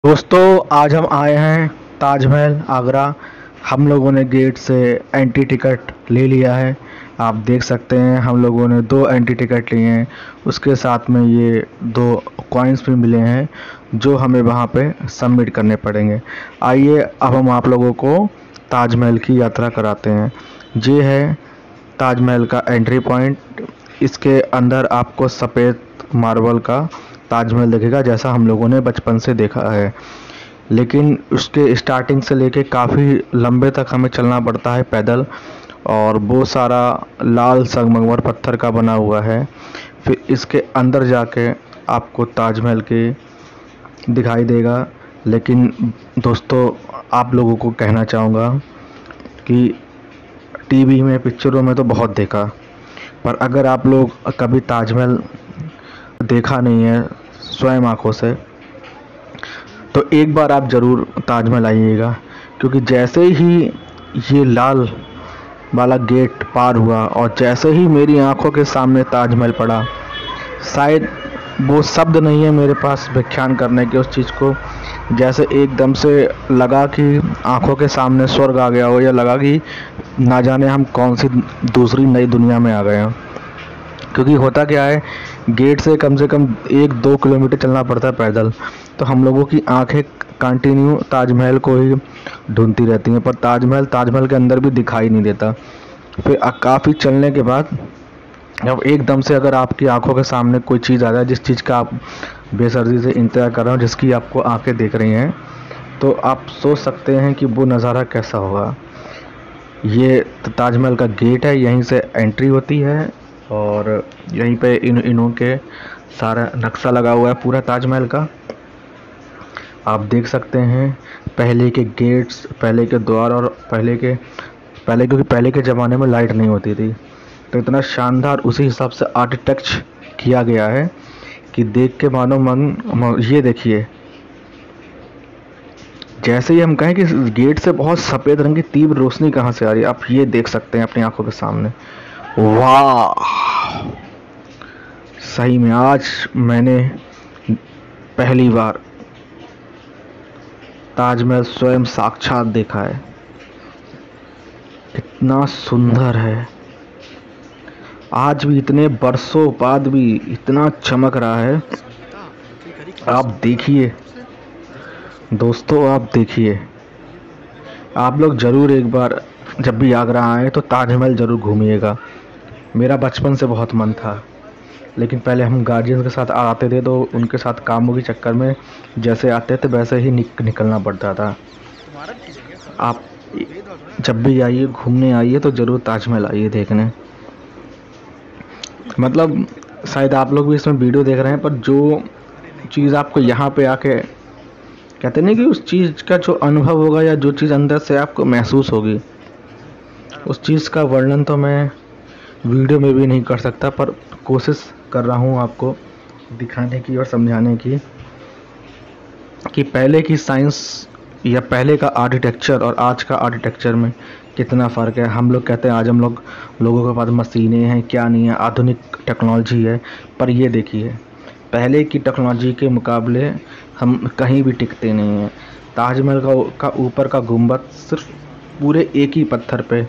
दोस्तों आज हम आए हैं ताजमहल आगरा। हम लोगों ने गेट से एंट्री टिकट ले लिया है। आप देख सकते हैं हम लोगों ने 2 एंट्री टिकट लिए हैं। उसके साथ में ये 2 कॉइन्स भी मिले हैं जो हमें वहाँ पे सबमिट करने पड़ेंगे। आइए अब हम आप लोगों को ताजमहल की यात्रा कराते हैं। ये है ताजमहल का एंट्री पॉइंट। इसके अंदर आपको सफ़ेद मार्बल का ताजमहल दिखेगा जैसा हम लोगों ने बचपन से देखा है, लेकिन उसके स्टार्टिंग से लेके काफ़ी लंबे तक हमें चलना पड़ता है पैदल, और वो सारा लाल संगमरमर पत्थर का बना हुआ है। फिर इसके अंदर जाके आपको ताजमहल के दिखाई देगा। लेकिन दोस्तों आप लोगों को कहना चाहूँगा कि टीवी में पिक्चरों में तो बहुत देखा, पर अगर आप लोग कभी ताजमहल देखा नहीं है स्वयं आँखों से तो एक बार आप ज़रूर ताजमहल आइएगा, क्योंकि जैसे ही ये लाल वाला गेट पार हुआ और जैसे ही मेरी आंखों के सामने ताजमहल पड़ा, शायद वो शब्द नहीं है मेरे पास व्याख्यान करने के उस चीज़ को। जैसे एकदम से लगा कि आंखों के सामने स्वर्ग आ गया हो, या लगा कि ना जाने हम कौन सी दूसरी नई दुनिया में आ गए हैं। क्योंकि होता क्या है, गेट से कम 1-2 किलोमीटर चलना पड़ता है पैदल, तो हम लोगों की आंखें कंटिन्यू ताजमहल को ही ढूंढती रहती हैं, पर ताजमहल के अंदर भी दिखाई नहीं देता। फिर काफ़ी चलने के बाद जब एकदम से अगर आपकी आंखों के सामने कोई चीज़ आ जाए, जिस चीज़ का आप बेसब्री से इंतज़ार कर रहे हो, जिसकी आपको आंखें देख रही हैं, तो आप सोच सकते हैं कि वो नज़ारा कैसा होगा। ये ताजमहल का गेट है, यहीं से एंट्री होती है और यहीं पे इनों के सारा नक्शा लगा हुआ है पूरा ताजमहल का। आप देख सकते हैं पहले के गेट्स, पहले के द्वार, और क्योंकि पहले के ज़माने में लाइट नहीं होती थी, तो इतना शानदार उसी हिसाब से आर्किटेक्ट किया गया है कि देख के मानो मन। ये देखिए, जैसे ही हम कहें कि गेट से बहुत सफ़ेद रंग की तीव्र रोशनी कहाँ से आ रही है, आप ये देख सकते हैं अपनी आंखों के सामने। वाह, सही में आज मैंने पहली बार ताजमहल स्वयं साक्षात देखा है। इतना सुंदर है, आज भी इतने बरसों बाद भी इतना चमक रहा है। आप देखिए दोस्तों, आप देखिए, आप लोग ज़रूर एक बार जब भी आगरा आए तो ताजमहल ज़रूर घूमिएगा। मेरा बचपन से बहुत मन था, लेकिन पहले हम गार्जियन के साथ आते थे तो उनके साथ कामों के चक्कर में जैसे आते थे वैसे ही निकलना पड़ता था। आप जब भी आइए, घूमने आइए, तो ज़रूर ताजमहल आइए देखने। मतलब शायद आप लोग भी इसमें वीडियो देख रहे हैं, पर जो चीज़ आपको यहाँ पे आके कहते नहीं कि उस चीज़ का जो अनुभव होगा, या जो चीज़ अंदर से आपको महसूस होगी, उस चीज़ का वर्णन तो मैं वीडियो में भी नहीं कर सकता, पर कोशिश कर रहा हूँ आपको दिखाने की और समझाने की कि पहले की साइंस या पहले का आर्किटेक्चर और आज का आर्किटेक्चर में कितना फ़र्क है। हम लोग कहते हैं आज हम लोगों के पास मशीनें हैं, क्या नहीं है, आधुनिक टेक्नोलॉजी है, पर ये देखिए पहले की टेक्नोलॉजी के मुकाबले हम कहीं भी टिकते नहीं हैं। ताजमहल का ऊपर का गुंबद सिर्फ पूरे एक ही पत्थर पे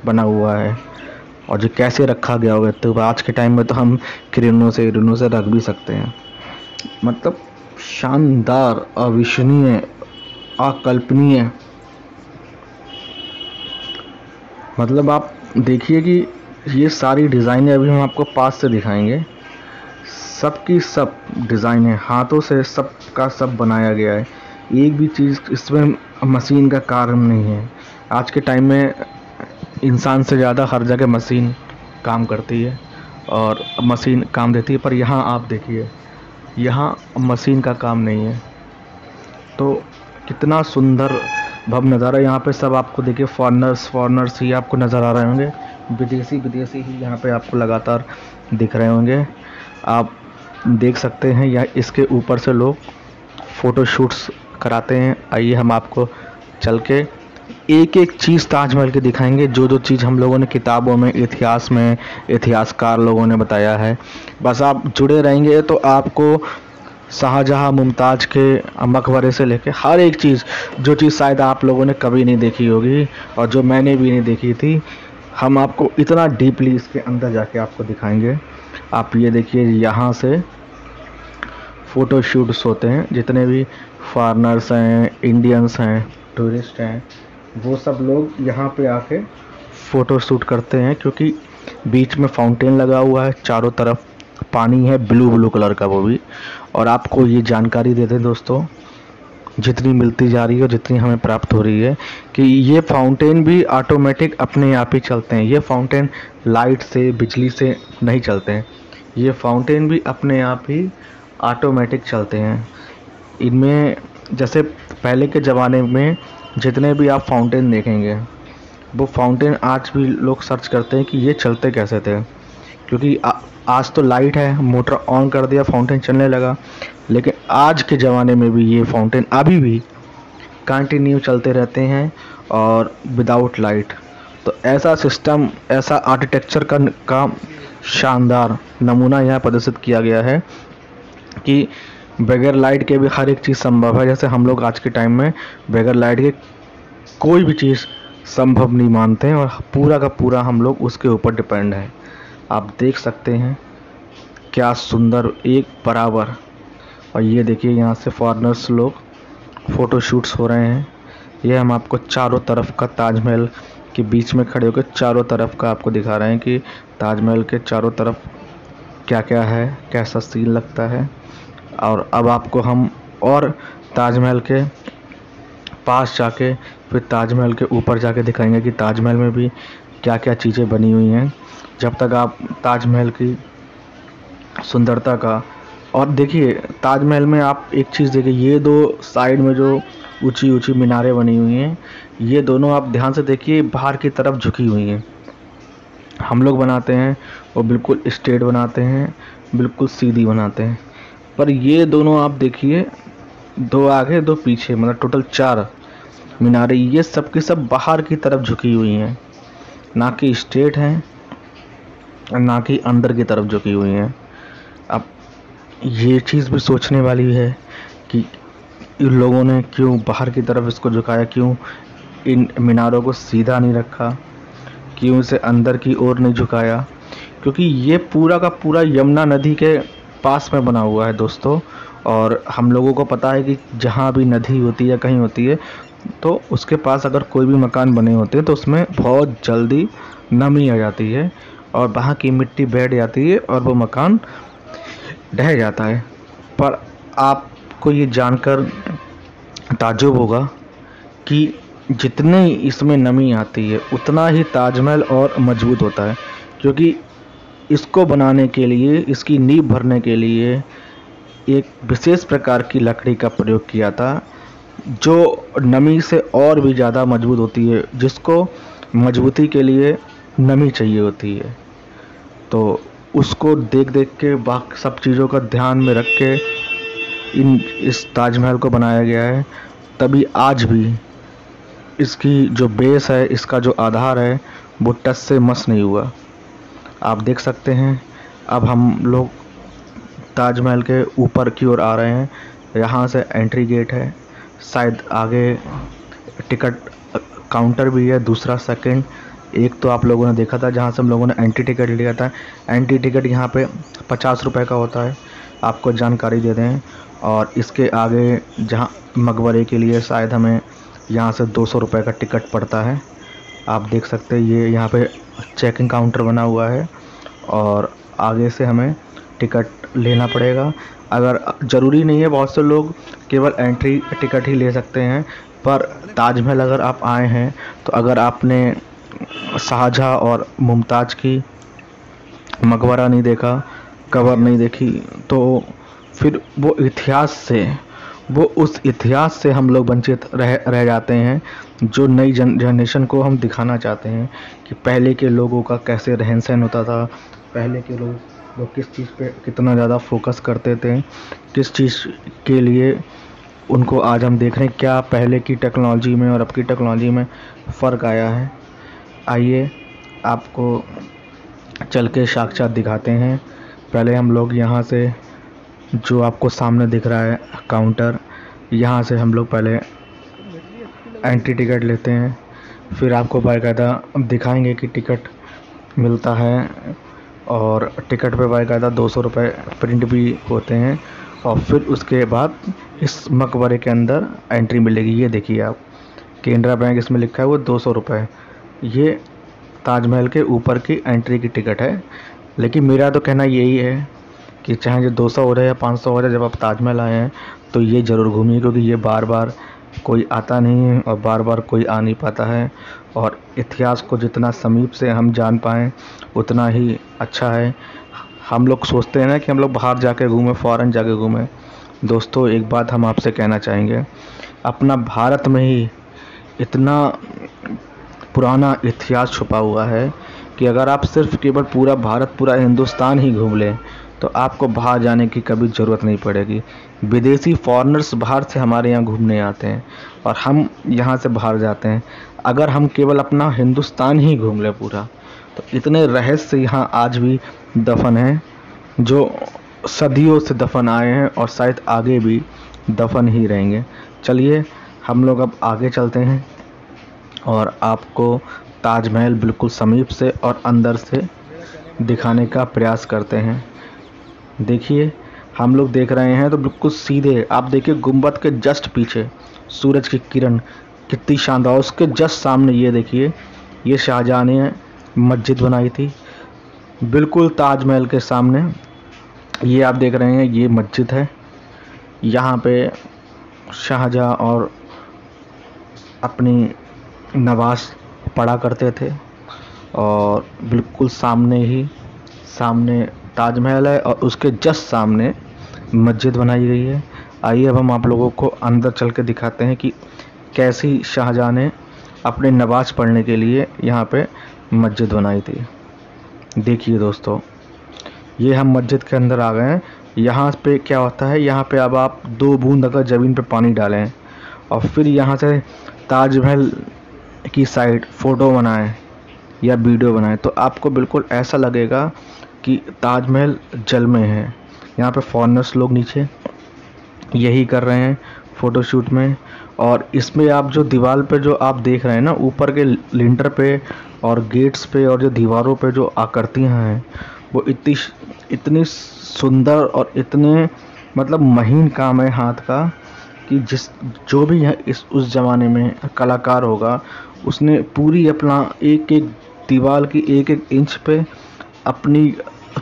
बना हुआ है, और जो कैसे रखा गया होगा, तो आज के टाइम में तो हम क्रेनों से रख भी सकते हैं। मतलब शानदार, अविश्वसनीय, अकल्पनीय। मतलब आप देखिए कि ये सारी डिज़ाइनें अभी हम आपको पास से दिखाएंगे। सब की सब डिज़ाइनें हाथों से सब का सब बनाया गया है। एक भी चीज़ इसमें मशीन का कार्य नहीं है। आज के टाइम में इंसान से ज़्यादा हर जगह मशीन काम करती है और मशीन काम देती है, पर यहाँ आप देखिए, यहाँ मशीन का काम नहीं है। तो कितना सुंदर भव्य नज़ारा। यहाँ पे सब आपको देखिए फॉरेनर्स ही आपको नज़र आ रहे होंगे, विदेशी ही यहाँ पे आपको लगातार दिख रहे होंगे। आप देख सकते हैं या इसके ऊपर से लोग फ़ोटोशूट्स कराते हैं। आइए हम आपको चल के एक एक चीज़ ताजमहल की दिखाएंगे, जो चीज़ हम लोगों ने किताबों में, इतिहास में, इतिहासकार लोगों ने बताया है। बस आप जुड़े रहेंगे तो आपको शाहजहाँ मुमताज़ के मकबरे से लेके हर एक चीज़, जो चीज़ शायद आप लोगों ने कभी नहीं देखी होगी और जो मैंने भी नहीं देखी थी, हम आपको इतना डीपली इसके अंदर जाके आपको दिखाएंगे। आप ये देखिए, यहाँ से फ़ोटो शूट्स होते हैं, जितने भी फॉरेनर्स हैं, इंडियंस हैं, टूरिस्ट हैं, वो सब लोग यहाँ पे आके फ़ोटो शूट करते हैं, क्योंकि बीच में फाउंटेन लगा हुआ है, चारों तरफ पानी है ब्लू कलर का वो भी। और आपको ये जानकारी देते हैं दोस्तों, जितनी मिलती जा रही है और जितनी हमें प्राप्त हो रही है, कि ये फाउंटेन भी ऑटोमेटिक अपने आप ही चलते हैं। ये फाउंटेन लाइट से, बिजली से नहीं चलते हैं, ये फाउंटेन भी अपने आप ही ऑटोमेटिक चलते हैं। इनमें जैसे पहले के ज़माने में जितने भी आप फाउंटेन देखेंगे, वो फाउंटेन आज भी लोग सर्च करते हैं कि ये चलते कैसे थे, क्योंकि आज तो लाइट है, मोटर ऑन कर दिया, फाउंटेन चलने लगा। लेकिन आज के ज़माने में भी ये फाउंटेन अभी भी कंटिन्यू चलते रहते हैं और विदाउट लाइट। तो ऐसा सिस्टम, ऐसा आर्किटेक्चर का शानदार नमूना यहाँ प्रदर्शित किया गया है कि बगैर लाइट के भी हर एक चीज़ संभव है। जैसे हम लोग आज के टाइम में बगैर लाइट के कोई भी चीज़ संभव नहीं मानते हैं, और पूरा का पूरा हम लोग उसके ऊपर डिपेंड है। आप देख सकते हैं क्या सुंदर, एक बराबर। और ये देखिए, यहाँ से फॉरेनर्स लोग फ़ोटो शूट्स हो रहे हैं। ये हम आपको चारों तरफ का, ताजमहल के बीच में खड़े होकर चारों तरफ का आपको दिखा रहे हैं कि ताजमहल के चारों तरफ क्या क्या है, कैसा सीन लगता है। और अब आपको हम और ताजमहल के पास जाके, फिर ताजमहल के ऊपर जाके दिखाएंगे कि ताजमहल में भी क्या क्या चीज़ें बनी हुई हैं। जब तक आप ताजमहल की सुंदरता का, और देखिए ताजमहल में आप एक चीज़ देखिए, ये दो साइड में जो ऊंची ऊंची मीनारें बनी हुई हैं, ये दोनों आप ध्यान से देखिए बाहर की तरफ झुकी हुई हैं। हम लोग बनाते हैं वो बिल्कुल स्ट्रेट बनाते हैं, बिल्कुल सीधी बनाते हैं, पर ये दोनों आप देखिए, दो आगे दो पीछे, मतलब टोटल 4 मीनारें, ये सब की सब बाहर की तरफ झुकी हुई हैं, ना कि स्ट्रेट हैं, ना कि अंदर की तरफ झुकी हुई हैं। अब ये चीज़ भी सोचने वाली है कि इन लोगों ने क्यों बाहर की तरफ इसको झुकाया, क्यों इन मीनारों को सीधा नहीं रखा, क्यों इसे अंदर की ओर नहीं झुकाया, क्योंकि ये पूरा का पूरा यमुना नदी के पास में बना हुआ है दोस्तों। और हम लोगों को पता है कि जहाँ भी नदी होती है, कहीं होती है, तो उसके पास अगर कोई भी मकान बने होते हैं तो उसमें बहुत जल्दी नमी आ जाती है और वहाँ की मिट्टी बैठ जाती है और वो मकान ढह जाता है। पर आपको ये जानकर ताज्जुब होगा कि जितनी इसमें नमी आती है उतना ही ताजमहल और मजबूत होता है, क्योंकि इसको बनाने के लिए, इसकी नींव भरने के लिए एक विशेष प्रकार की लकड़ी का प्रयोग किया था, जो नमी से और भी ज़्यादा मजबूत होती है, जिसको मजबूती के लिए नमी चाहिए होती है। तो उसको देख देख के, बाकी सब चीज़ों का ध्यान में रख के इस ताजमहल को बनाया गया है। तभी आज भी इसकी जो बेस है, इसका जो आधार है, वो टस से मस नहीं हुआ। आप देख सकते हैं। अब हम लोग ताजमहल के ऊपर की ओर आ रहे हैं। यहाँ से एंट्री गेट है, शायद आगे टिकट काउंटर भी है, दूसरा सेकंड। एक तो आप लोगों ने देखा था जहाँ से हम लोगों ने एंट्री टिकट लिया था। एंट्री टिकट यहाँ पे 50 रुपये का होता है, आपको जानकारी दे दें। और इसके आगे जहाँ मकबरे के लिए शायद हमें यहाँ से 200 रुपये का टिकट पड़ता है। आप देख सकते हैं ये यहाँ पे चेकिंग काउंटर बना हुआ है और आगे से हमें टिकट लेना पड़ेगा। अगर ज़रूरी नहीं है, बहुत से लोग केवल एंट्री टिकट ही ले सकते हैं, पर ताजमहल अगर आप आए हैं तो अगर आपने शाहजहाँ और मुमताज़ की मकबरा नहीं देखा, कबर नहीं देखी, तो फिर वो इतिहास से, वो उस इतिहास से हम लोग वंचित रह जाते हैं, जो नई जनरेशन को हम दिखाना चाहते हैं कि पहले के लोगों का कैसे रहन सहन होता था, पहले के लोग वो किस चीज़ पे कितना ज़्यादा फोकस करते थे, किस चीज़ के लिए उनको आज हम देख रहे हैं, क्या पहले की टेक्नोलॉजी में और अब की टेक्नोलॉजी में फ़र्क आया है। आइए आपको चल के साक्षात दिखाते हैं। पहले हम लोग यहाँ से जो आपको सामने दिख रहा है काउंटर, यहाँ से हम लोग पहले एंट्री टिकट लेते हैं, फिर आपको बाकायदा दिखाएंगे कि टिकट मिलता है और टिकट पे बाकायदा 200 रुपये प्रिंट भी होते हैं। और फिर उसके बाद इस मकबरे के अंदर एंट्री मिलेगी। ये देखिए आप, केनरा बैंक इसमें लिखा है वो 200 रुपये। ये ताजमहल के ऊपर की एंट्री की टिकट है। लेकिन मेरा तो कहना यही है कि चाहे जो 200 हो जाए या 500 हो जाए, जब आप ताजमहल आए हैं तो ये ज़रूर घूमिए, क्योंकि ये बार बार कोई आता नहीं है और बार बार कोई आ नहीं पाता है। और इतिहास को जितना समीप से हम जान पाएँ उतना ही अच्छा है। हम लोग सोचते हैं ना कि हम लोग बाहर जाके घूमें, फ़ॉरेन जाके घूमें। दोस्तों, एक बात हम आपसे कहना चाहेंगे, अपना भारत में ही इतना पुराना इतिहास छुपा हुआ है कि अगर आप सिर्फ केवल पूरा भारत, पूरा हिंदुस्तान ही घूम लें तो आपको बाहर जाने की कभी ज़रूरत नहीं पड़ेगी। विदेशी फॉरेनर्स बाहर से हमारे यहाँ घूमने आते हैं और हम यहाँ से बाहर जाते हैं। अगर हम केवल अपना हिंदुस्तान ही घूम लें पूरा, तो इतने रहस्य यहाँ आज भी दफन हैं, जो सदियों से दफन आए हैं और शायद आगे भी दफन ही रहेंगे। चलिए हम लोग अब आगे चलते हैं और आपको ताजमहल बिल्कुल समीप से और अंदर से दिखाने का प्रयास करते हैं। देखिए, हम लोग देख रहे हैं तो बिल्कुल सीधे आप देखिए, गुंबद के जस्ट पीछे सूरज की किरण कितनी शानदार, उसके जस्ट सामने ये देखिए, ये शाहजहां ने मस्जिद बनाई थी बिल्कुल ताजमहल के सामने। ये आप देख रहे हैं, ये मस्जिद है। यहाँ पे शाहजहां और अपनी नवाज पढ़ा करते थे और बिल्कुल सामने ताजमहल है और उसके जस्ट सामने मस्जिद बनाई गई है। आइए अब हम आप लोगों को अंदर चल के दिखाते हैं कि कैसी शाहजहां ने अपने नवाज पढ़ने के लिए यहाँ पे मस्जिद बनाई थी। देखिए दोस्तों, ये हम मस्जिद के अंदर आ गए हैं। यहाँ पे क्या होता है, यहाँ पे अब आप 2 बूंद अगर ज़मीन पे पानी डालें और फिर यहाँ से ताजमहल की साइड फ़ोटो बनाएं या वीडियो बनाएं तो आपको बिल्कुल ऐसा लगेगा कि ताजमहल जल में है। यहाँ पे फॉरेनर्स लोग नीचे यही कर रहे हैं फ़ोटोशूट में। और इसमें आप जो दीवार पे जो आप देख रहे हैं ना, ऊपर के लिंटर पे और गेट्स पे और जो दीवारों पे जो आकृतियाँ हैं, वो इतनी सुंदर और इतने मतलब महीन काम है हाथ का कि जो भी है उस ज़माने में कलाकार होगा, उसने पूरी अपना एक एक दीवार की एक एक इंच पे अपनी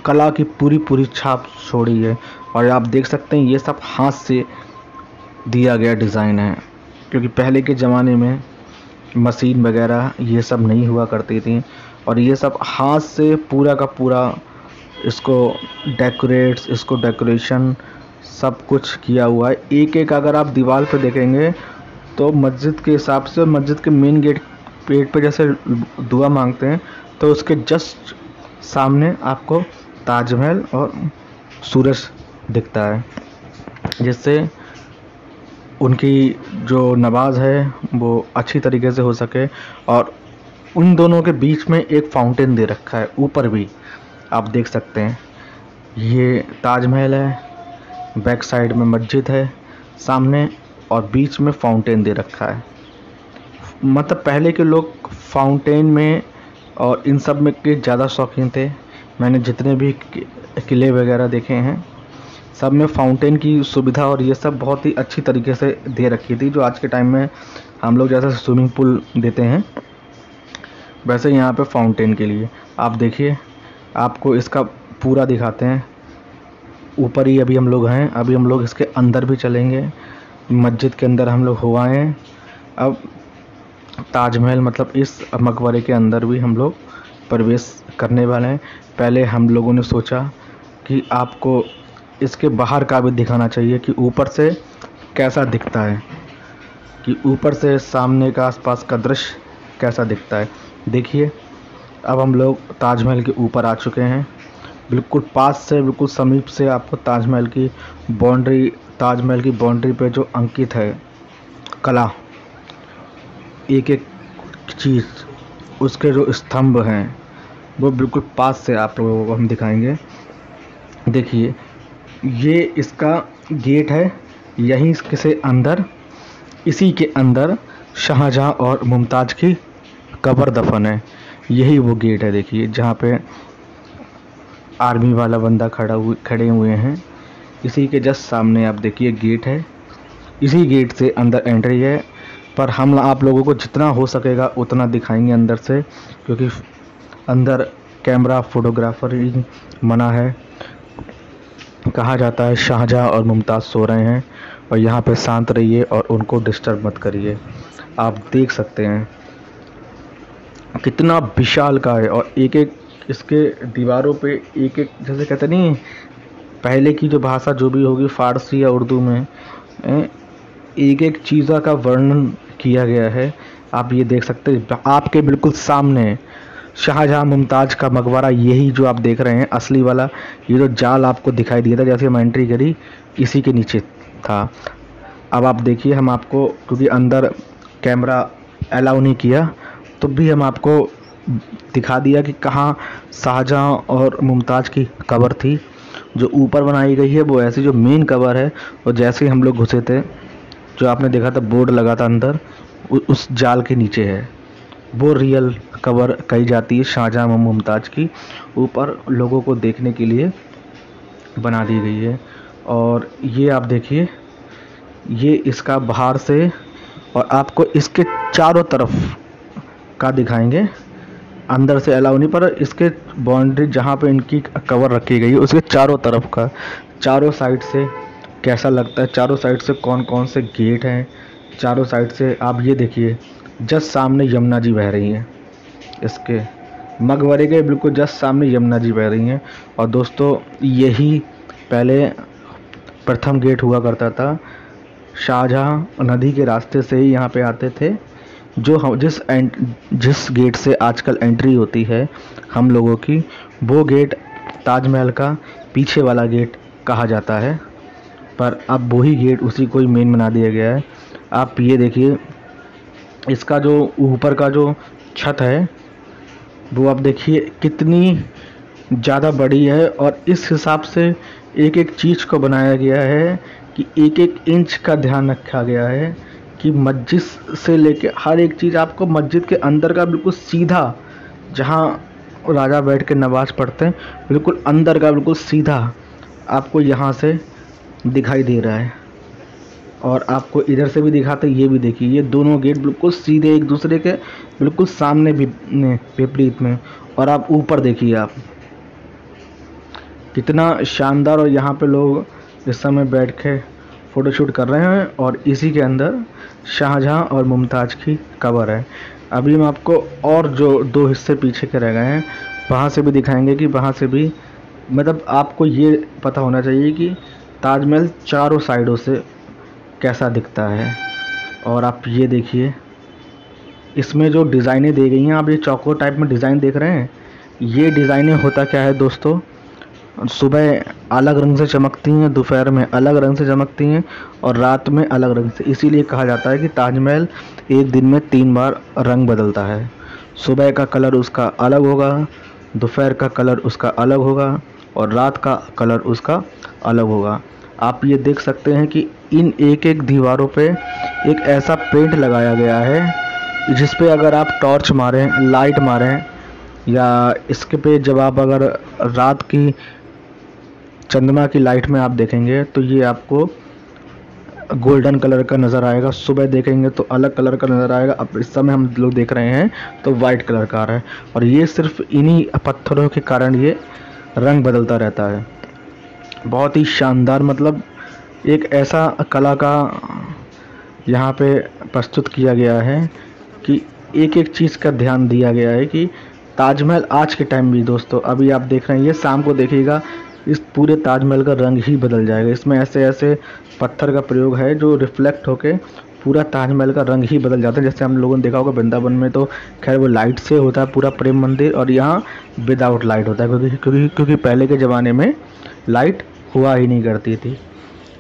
कला की पूरी छाप छोड़ी है। और आप देख सकते हैं ये सब हाथ से दिया गया डिज़ाइन है, क्योंकि पहले के ज़माने में मशीन वगैरह ये सब नहीं हुआ करती थी और ये सब हाथ से पूरा का पूरा इसको डेकोरेशन सब कुछ किया हुआ है। एक एक अगर आप दीवार पे देखेंगे तो मस्जिद के हिसाब से, मस्जिद के मेन गेट पे जैसे दुआ मांगते हैं तो उसके जस्ट सामने आपको ताजमहल और सूरज दिखता है, जिससे उनकी जो नमाज है वो अच्छी तरीके से हो सके। और उन दोनों के बीच में एक फाउंटेन दे रखा है, ऊपर भी आप देख सकते हैं। ये ताजमहल है, बैक साइड में मस्जिद है सामने और बीच में फाउंटेन दे रखा है। मतलब पहले के लोग फाउंटेन में और इन सब में के ज़्यादा शौकीन थे। मैंने जितने भी किले वगैरह देखे हैं सब में फाउंटेन की सुविधा और ये सब बहुत ही अच्छी तरीके से दे रखी थी। जो आज के टाइम में हम लोग जैसे स्विमिंग पूल देते हैं, वैसे यहाँ पे फाउंटेन के लिए आप देखिए, आपको इसका पूरा दिखाते हैं। ऊपर ही अभी हम लोग हैं, अभी हम लोग इसके अंदर भी चलेंगे। मस्जिद के अंदर हम लोग हो आए हैं। अब ताजमहल मतलब इस मकबरे के अंदर भी हम लोग प्रवेश करने वाले हैं। पहले हम लोगों ने सोचा कि आपको इसके बाहर का भी दिखाना चाहिए कि ऊपर से कैसा दिखता है, कि ऊपर से सामने का आसपास का दृश्य कैसा दिखता है। देखिए, अब हम लोग ताजमहल के ऊपर आ चुके हैं। बिल्कुल पास से, बिल्कुल समीप से आपको ताजमहल की बाउंड्री पे जो अंकित है कला, एक एक चीज़, उसके जो स्तंभ हैं वो बिल्कुल पास से आप लोगों को हम दिखाएंगे। देखिए, ये इसका गेट है, यहीं से अंदर, इसी के अंदर शाहजहां और मुमताज़ की कब्र दफन है। यही वो गेट है, देखिए, जहाँ पे आर्मी वाला बंदा खड़े हुए हैं। इसी के जस्ट सामने आप देखिए गेट है, इसी गेट से अंदर एंट्री है। पर हम आप लोगों को जितना हो सकेगा उतना दिखाएंगे अंदर से, क्योंकि अंदर कैमरा फोटोग्राफर ही मना है। कहा जाता है शाहजहां और मुमताज़ सो रहे हैं और यहाँ पे शांत रहिए और उनको डिस्टर्ब मत करिए। आप देख सकते हैं कितना विशाल का है, और एक एक इसके दीवारों पे एक एक, जैसे कहते नहीं, पहले की जो भाषा जो भी होगी फ़ारसी या उर्दू में, एक एक चीज़ का वर्णन किया गया है। आप ये देख सकते हैं, आपके बिल्कुल सामने शाहजहां मुमताज़ का मकबरा, यही जो आप देख रहे हैं असली वाला। ये जो जाल आपको दिखाई दिया था जैसे हम एंट्री करी, इसी के नीचे था। अब आप देखिए, हम आपको, क्योंकि अंदर कैमरा अलाउ नहीं किया, तो भी हम आपको दिखा दिया कि कहाँ शाहजहां और मुमताज़ की कब्र थी। जो ऊपर बनाई गई है वो ऐसी जो मेन कब्र है, और जैसे ही हम लोग घुसे थे, जो आपने देखा था बोर्ड लगा था अंदर, उस जाल के नीचे है। वो रियल कब्र कही जाती है शाहजहां मुमताज़ की, ऊपर लोगों को देखने के लिए बना दी गई है। और ये आप देखिए, ये इसका बाहर से, और आपको इसके चारों तरफ का दिखाएंगे। अंदर से अलाउ नहीं, पर इसके बाउंड्री जहाँ पे इनकी कवर रखी गई है उसके चारों तरफ का, चारों साइड से कैसा लगता है, चारों साइड से कौन कौन से गेट हैं, चारों साइड से आप ये देखिए, जस्ट सामने यमुना जी बह रही हैं। इसके मकबरे के बिल्कुल जस्ट सामने यमुना जी बह रही हैं। और दोस्तों, यही पहले प्रथम गेट हुआ करता था। शाहजहां नदी के रास्ते से ही यहाँ पे आते थे। जो जिस गेट से आजकल एंट्री होती है हम लोगों की, वो गेट ताजमहल का पीछे वाला गेट कहा जाता है। पर अब वही गेट उसी को ही मेन बना दिया गया है। आप ये देखिए, इसका जो ऊपर का जो छत है वो आप देखिए कितनी ज़्यादा बड़ी है, और इस हिसाब से एक एक चीज़ को बनाया गया है कि एक एक इंच का ध्यान रखा गया है कि मस्जिद से लेके हर एक चीज़ आपको मस्जिद के अंदर का बिल्कुल सीधा, जहाँ राजा बैठ के नमाज पढ़ते हैं, बिल्कुल अंदर का बिल्कुल सीधा आपको यहाँ से दिखाई दे रहा है। और आपको इधर से भी दिखाते, ये भी देखिए, ये दोनों गेट बिल्कुल सीधे एक दूसरे के बिल्कुल सामने भी विपरीत में। और आप ऊपर देखिए, आप कितना शानदार, और यहाँ पे लोग इस समय बैठ के फ़ोटोशूट कर रहे हैं, और इसी के अंदर शाहजहां और मुमताज़ की कब्र है। अभी हम आपको और जो दो हिस्से पीछे के रह गए हैं वहाँ से भी दिखाएंगे, कि वहाँ से भी, मतलब आपको ये पता होना चाहिए कि ताजमहल चारों साइडों से कैसा दिखता है। और आप ये देखिए, इसमें जो डिज़ाइनें दी गई हैं, आप ये चौकोर टाइप में डिज़ाइन देख रहे हैं, ये डिज़ाइनें होता क्या है दोस्तों, सुबह अलग रंग से चमकती हैं, दोपहर में अलग रंग से चमकती हैं, और रात में अलग रंग से। इसीलिए कहा जाता है कि ताजमहल एक दिन में 3 बार रंग बदलता है। सुबह का कलर उसका अलग होगा, दोपहर का कलर उसका अलग होगा, और रात का कलर उसका अलग होगा। आप ये देख सकते हैं कि इन एक एक दीवारों पे एक ऐसा पेंट लगाया गया है जिस पे अगर आप टॉर्च मारें, लाइट मारें, या इसके पे जब आप अगर रात की चंद्रमा की लाइट में आप देखेंगे तो ये आपको गोल्डन कलर का नज़र आएगा। सुबह देखेंगे तो अलग कलर का नज़र आएगा। अब इस समय हम लोग देख रहे हैं तो वाइट कलर का आ रहा है, और ये सिर्फ इन्हीं पत्थरों के कारण ये रंग बदलता रहता है। बहुत ही शानदार, मतलब एक ऐसा कला का यहाँ पे प्रस्तुत किया गया है कि एक एक चीज़ का ध्यान दिया गया है कि ताजमहल आज के टाइम भी, दोस्तों अभी आप देख रहे हैं, ये शाम को देखिएगा, इस पूरे ताजमहल का रंग ही बदल जाएगा। इसमें ऐसे ऐसे पत्थर का प्रयोग है जो रिफ्लेक्ट होके पूरा ताजमहल का रंग ही बदल जाता है। जैसे हम लोगों ने देखा होगा वृंदावन में तो खैर वो लाइट से होता है पूरा प्रेम मंदिर, और यहाँ विदाउट लाइट होता है, क्योंकि पहले के ज़माने में लाइट हुआ ही नहीं करती थी।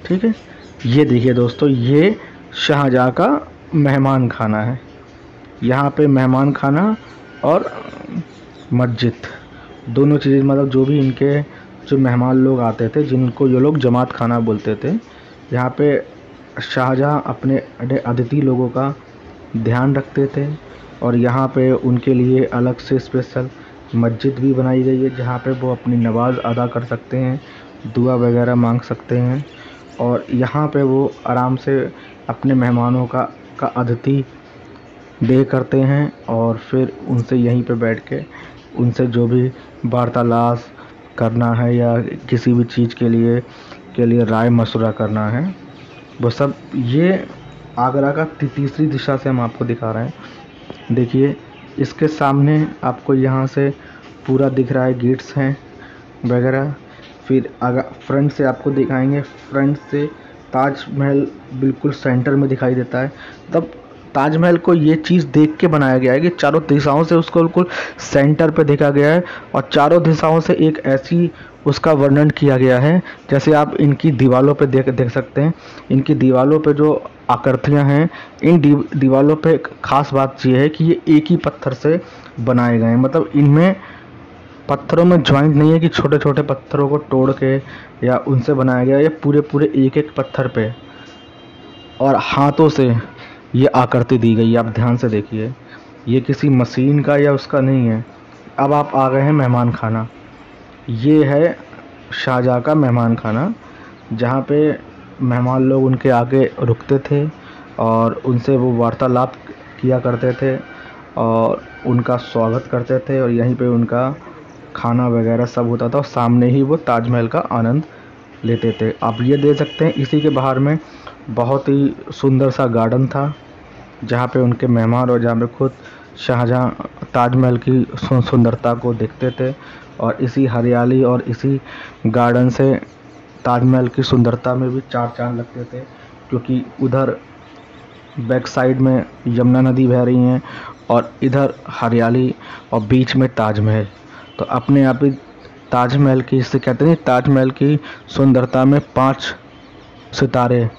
ठीक है, ये देखिए दोस्तों, ये शाहजहाँ का मेहमान खाना है। यहाँ पे मेहमान खाना और मस्जिद दोनों चीज़ें, मतलब जो भी इनके जो मेहमान लोग आते थे, जिनको ये लोग जमात खाना बोलते थे, यहाँ पे शाहजहाँ अपने अतिथि लोगों का ध्यान रखते थे। और यहाँ पे उनके लिए अलग से स्पेशल मस्जिद भी बनाई गई है, जहाँ पे वो अपनी नमाज अदा कर सकते हैं, दुआ वगैरह मांग सकते हैं। और यहाँ पे वो आराम से अपने मेहमानों का अतिथि देह करते हैं और फिर उनसे यहीं पे बैठ के उनसे जो भी वार्तालाप करना है या किसी भी चीज़ के लिए राय मशवरा करना है, वो सब ये आगरा का तीसरी दिशा से हम आपको दिखा रहे हैं। देखिए, इसके सामने आपको यहाँ से पूरा दिख रहा है, गेट्स हैं वगैरह। फिर अगर फ्रंट से आपको दिखाएंगे, फ्रंट से ताजमहल बिल्कुल सेंटर में दिखाई देता है। तब ताजमहल को ये चीज़ देख के बनाया गया है कि चारों दिशाओं से उसको बिल्कुल सेंटर पे देखा गया है और चारों दिशाओं से एक ऐसी उसका वर्णन किया गया है, जैसे आप इनकी दीवारों पे देख सकते हैं। इनकी दीवारों पे जो आकृतियां हैं, इन दीवारों पे खास बात ये है कि ये एक ही पत्थर से बनाए गए हैं। मतलब इनमें पत्थरों में ज्वाइंट नहीं है कि छोटे छोटे पत्थरों को तोड़ के या उनसे बनाया गया। ये पूरे एक एक पत्थर पे और हाथों से ये आकृति दी गई है। आप ध्यान से देखिए, ये किसी मशीन का या उसका नहीं है। अब आप आ गए हैं मेहमान खाना। ये है शाहजहाँ का मेहमान खाना, जहाँ पे मेहमान लोग उनके आगे रुकते थे और उनसे वो वार्तालाप किया करते थे और उनका स्वागत करते थे और यहीं पे उनका खाना वगैरह सब होता था और सामने ही वो ताजमहल का आनंद लेते थे। आप ये देख सकते हैं, इसी के बाहर में बहुत ही सुंदर सा गार्डन था, जहाँ पे उनके मेहमान और जहाँ पे खुद शाहजहाँ ताजमहल की सुंदरता को देखते थे। और इसी हरियाली और इसी गार्डन से ताजमहल की सुंदरता में भी चार चांद लगते थे, क्योंकि उधर बैक साइड में यमुना नदी बह रही हैं और इधर हरियाली और बीच में ताजमहल। तो अपने आप ही ताजमहल की, इससे कहते हैं ताजमहल की सुंदरता में 5 सितारे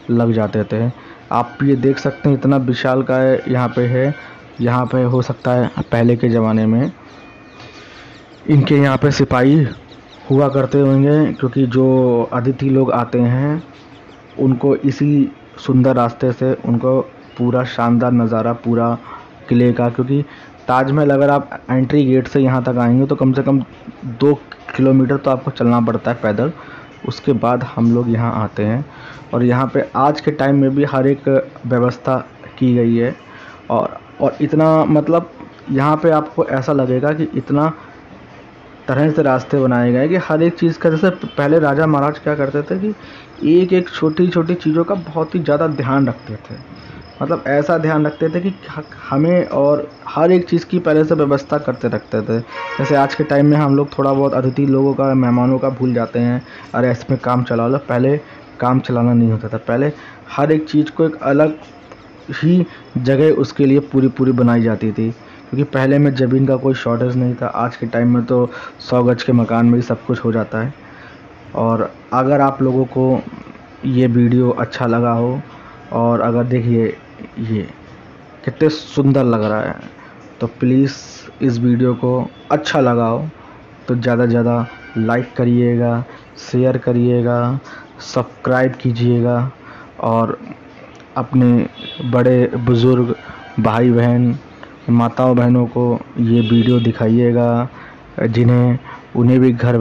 लग जाते थे। आप ये देख सकते हैं, इतना विशाल का यहाँ पे है। यहाँ पे हो सकता है पहले के ज़माने में इनके यहाँ पे सिपाही हुआ करते होंगे, क्योंकि जो अतिथि लोग आते हैं उनको इसी सुंदर रास्ते से उनको पूरा शानदार नज़ारा पूरा किले का, क्योंकि ताजमहल अगर आप एंट्री गेट से यहाँ तक आएंगे तो कम से कम 2 किलोमीटर तो आपको चलना पड़ता है पैदल। उसके बाद हम लोग यहाँ आते हैं और यहाँ पे आज के टाइम में भी हर एक व्यवस्था की गई है और इतना, मतलब यहाँ पे आपको ऐसा लगेगा कि इतना तरह से रास्ते बनाए गए कि हर एक चीज़ का, जैसे पहले राजा महाराज क्या करते थे कि एक एक छोटी छोटी चीज़ों का बहुत ही ज़्यादा ध्यान रखते थे। मतलब ऐसा ध्यान रखते थे कि हमें और हर एक चीज़ की पहले से व्यवस्था करते रखते थे। जैसे आज के टाइम में हम लोग थोड़ा बहुत अतिथि लोगों का, मेहमानों का भूल जाते हैं, अरे इसमें काम चला लो। पहले काम चलाना नहीं होता था, पहले हर एक चीज़ को एक अलग ही जगह उसके लिए पूरी बनाई जाती थी, क्योंकि पहले में ज़मीन का कोई शॉर्टेज नहीं था। आज के टाइम में तो 100 गज के मकान में ही सब कुछ हो जाता है। और अगर आप लोगों को ये वीडियो अच्छा लगा हो और अगर देखिए ये कितने सुंदर लग रहा है, तो प्लीज़ इस वीडियो को अच्छा लगा हो तो ज़्यादा से ज़्यादा लाइक करिएगा, शेयर करिएगा, सब्सक्राइब कीजिएगा और अपने बड़े बुज़ुर्ग भाई बहन, माताओं बहनों को ये वीडियो दिखाइएगा, जिन्हें उन्हें भी घर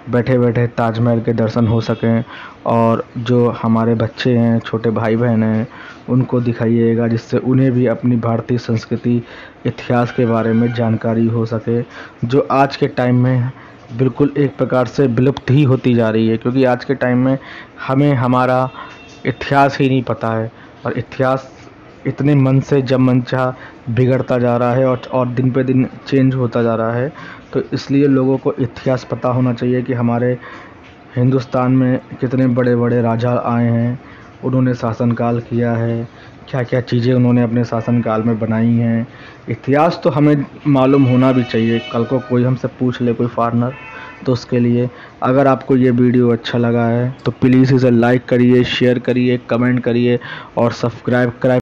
बैठे ताजमहल के दर्शन हो सकें। और जो हमारे बच्चे हैं, छोटे भाई बहन हैं, उनको दिखाइएगा, जिससे उन्हें भी अपनी भारतीय संस्कृति, इतिहास के बारे में जानकारी हो सके, जो आज के टाइम में बिल्कुल एक प्रकार से विलुप्त ही होती जा रही है। क्योंकि आज के टाइम में हमें हमारा इतिहास ही नहीं पता है और इतिहास इतने मन से जब मन चाह बिगड़ता जा रहा है और दिन पे दिन चेंज होता जा रहा है। तो इसलिए लोगों को इतिहास पता होना चाहिए कि हमारे हिंदुस्तान में कितने बड़े बड़े राजा आए हैं, उन्होंने शासनकाल किया है, क्या क्या चीज़ें उन्होंने अपने शासनकाल में बनाई हैं। इतिहास तो हमें मालूम होना भी चाहिए, कल को कोई हमसे पूछ ले, कोई फॉरेनर, तो उसके लिए अगर आपको ये वीडियो अच्छा लगा है तो प्लीज़ इसे लाइक करिए, शेयर करिए, कमेंट करिए और सब्सक्राइब